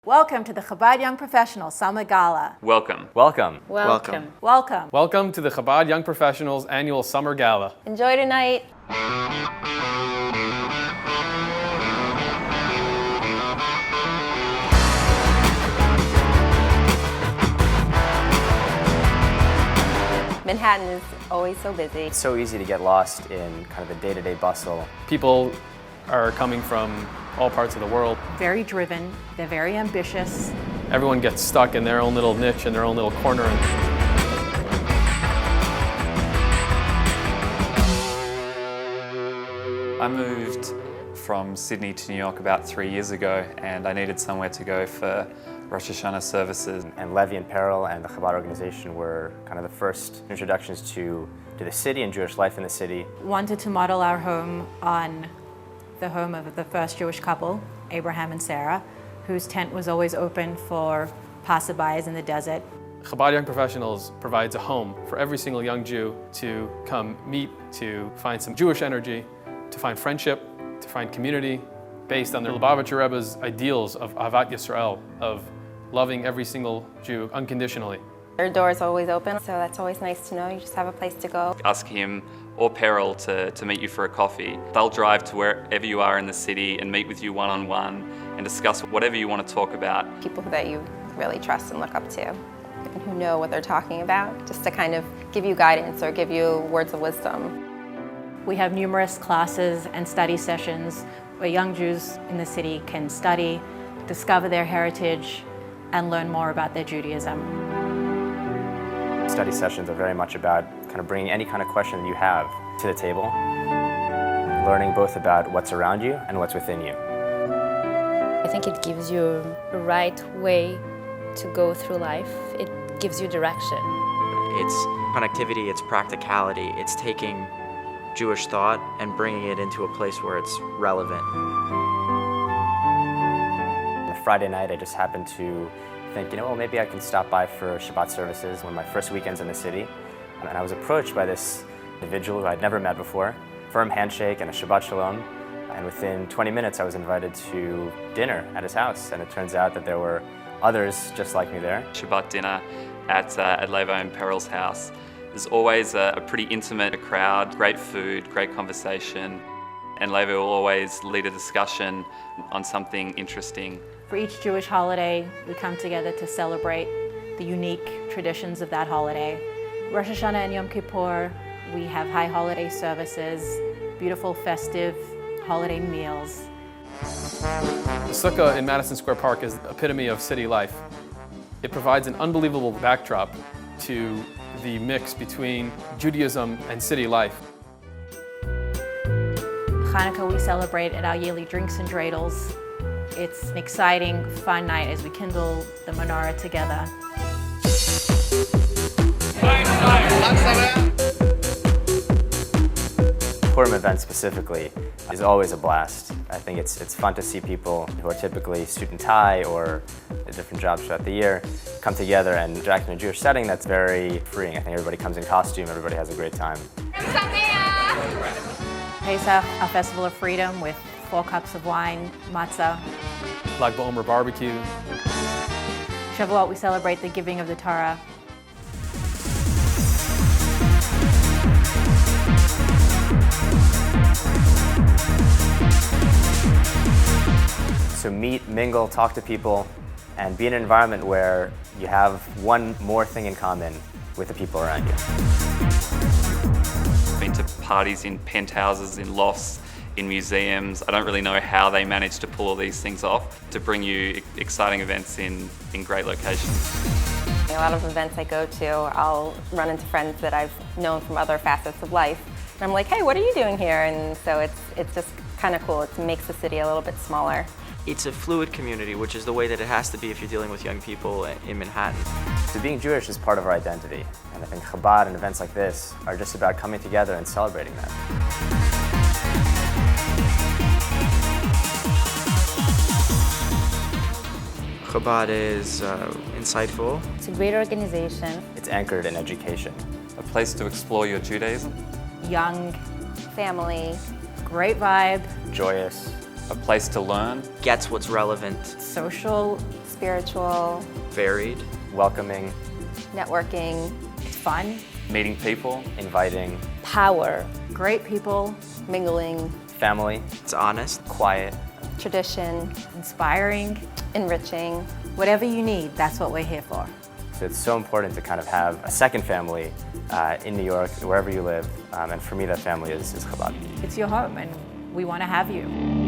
Welcome to the Chabad Young Professionals Summer Gala. Welcome. Welcome. Welcome. Welcome. Welcome to the Chabad Young Professionals Annual Summer Gala. Enjoy tonight. Manhattan is always so busy. It's so easy to get lost in kind of the day-to-day bustle. People are coming from all parts of the world. Very driven, they're very ambitious. Everyone gets stuck in their own little niche, in their own little corner. I moved from Sydney to New York about 3 years ago, and I needed somewhere to go for Rosh Hashanah services. And Levy and Peril and the Chabad organization were kind of the first introductions to the city and Jewish life in the city. Wanted to model our home on the home of the first Jewish couple, Abraham and Sarah, whose tent was always open for passerbys in the desert. Chabad Young Professionals provides a home for every single young Jew to come meet, to find some Jewish energy, to find friendship, to find community, based on the Lubavitcher Rebbe's ideals of Ahavat Yisrael, of loving every single Jew unconditionally. Their door is always open, so that's always nice to know. You just have a place to go. Ask him or Peril to meet you for a coffee. They'll drive to wherever you are in the city and meet with you one-on-one and discuss whatever you want to talk about. People that you really trust and look up to and who know what they're talking about, just to kind of give you guidance or give you words of wisdom. We have numerous classes and study sessions where young Jews in the city can study, discover their heritage, and learn more about their Judaism. Study sessions are very much about kind of bringing any kind of question that you have to the table, learning both about what's around you and what's within you. I think it gives you a right way to go through life. It gives you direction. It's connectivity, it's practicality, it's taking Jewish thought and bringing it into a place where it's relevant. On a Friday night, I just happened to think, well, maybe I can stop by for Shabbat services, one of my first weekends in the city. And I was approached by this individual who I'd never met before, firm handshake and a Shabbat Shalom. And within 20 minutes, I was invited to dinner at his house. And it turns out that there were others just like me there. Shabbat dinner at Levo and Peril's house. There's always a pretty intimate crowd, great food, great conversation. And Levo will always lead a discussion on something interesting. For each Jewish holiday, we come together to celebrate the unique traditions of that holiday. Rosh Hashanah and Yom Kippur, we have high holiday services, beautiful festive holiday meals. The sukkah in Madison Square Park is the epitome of city life. It provides an unbelievable backdrop to the mix between Judaism and city life. Hanukkah we celebrate at our yearly drinks and dreidels. It's an exciting, fun night as we kindle the menorah together. Purim event specifically is always a blast. I think it's fun to see people who are typically suit and tie or different jobs throughout the year come together and interact in a Jewish setting that's very freeing. I think everybody comes in costume, everybody has a great time. Pesach, a festival of freedom with 4 cups of wine, matzah. Lag BaOmer barbecue. Shavuot, we celebrate the giving of the Torah. So meet, mingle, talk to people, and be in an environment where you have one more thing in common with the people around you. Been to parties in penthouses, in lofts, in museums. I don't really know how they manage to pull all these things off to bring you exciting events in great locations. A lot of events I go to, I'll run into friends that I've known from other facets of life. And I'm like, hey, what are you doing here? And so it's just kind of cool. It makes the city a little bit smaller. It's a fluid community, which is the way that it has to be if you're dealing with young people in Manhattan. So being Jewish is part of our identity, and I think Chabad and events like this are just about coming together and celebrating that. Chabad is insightful. It's a great organization. It's anchored in education. A place to explore your Judaism. Young, Family. great vibe. Joyous. a place to learn, Gets what's relevant, Social, Spiritual, varied, welcoming, networking, fun, meeting people, inviting, Power. great people, mingling, family, it's honest, quiet. tradition, inspiring. enriching. Whatever you need, that's what we're here for. So it's so important to kind of have a second family in New York, wherever you live. And for me, that family is Chabad. It's your home and we want to have you.